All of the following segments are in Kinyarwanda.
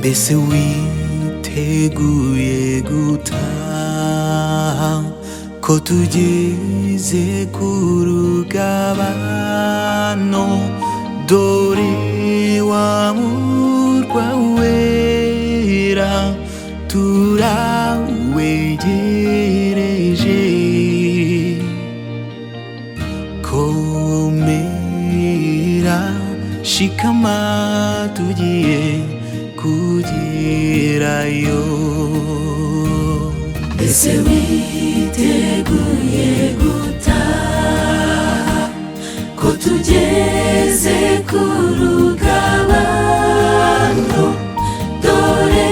mbese witeguye gutaha ko tugeze ku rugabano dore wa murwa wera turawegereje komera shikama tugiye kugerayo mbese witeguye gutaha ko tugeze ku rugabano dore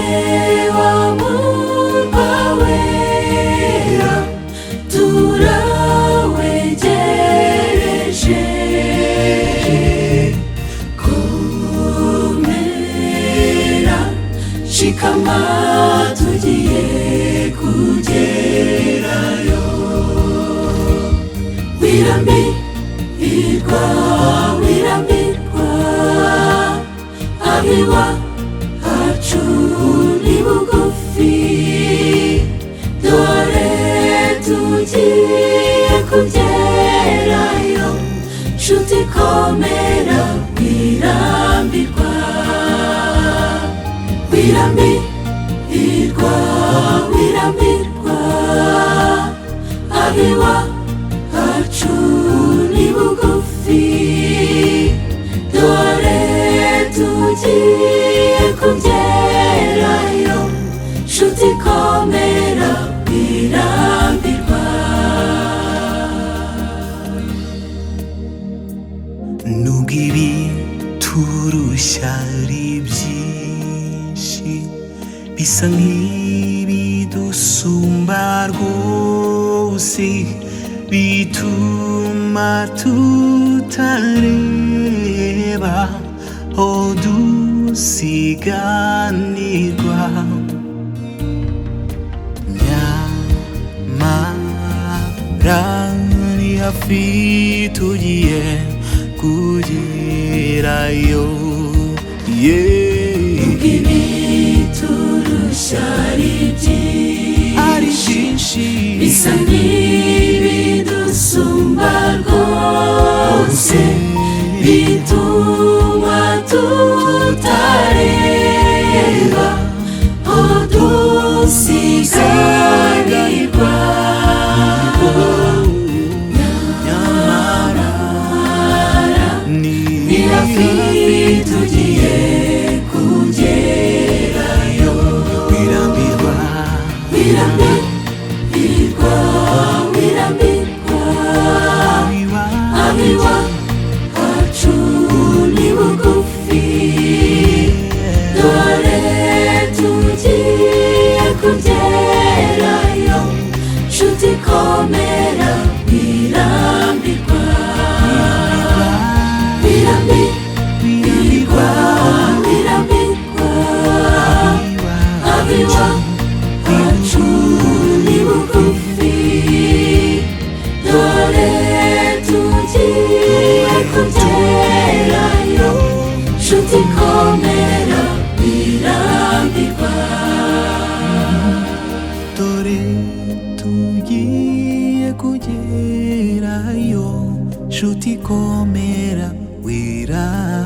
wa murwa wera turawegereje komera shikama tugiye kugerayo wirambirwa abiwa hacu ni bugufi dore tugiye kugerayo nshuti komera wirambirwa abiwa hacu ni bugufi dore tugiye kugerayo nshuti komera wirambirwa nubwo ibiturushya ari byinshi bisa nk'ibidusumba rwose bituma tutareba aho dusiganirwa nyamara ni hafi tugiye kugerayo ibiturusha ari byinshi bisa nk'ibidusumba rwose bituma tutareba aho dusiganirwa nyamara ni hafi tugiye kugerayo wirambirwa abiwa hacu ni bugufi dore tugiye kugerayo nshuti komera wirambirwa abiwa hacu ni bugufi dore tugiye kugerayo nshuti komera wirambirwa dore tugiye kugerayo nshuti komera wirambirwa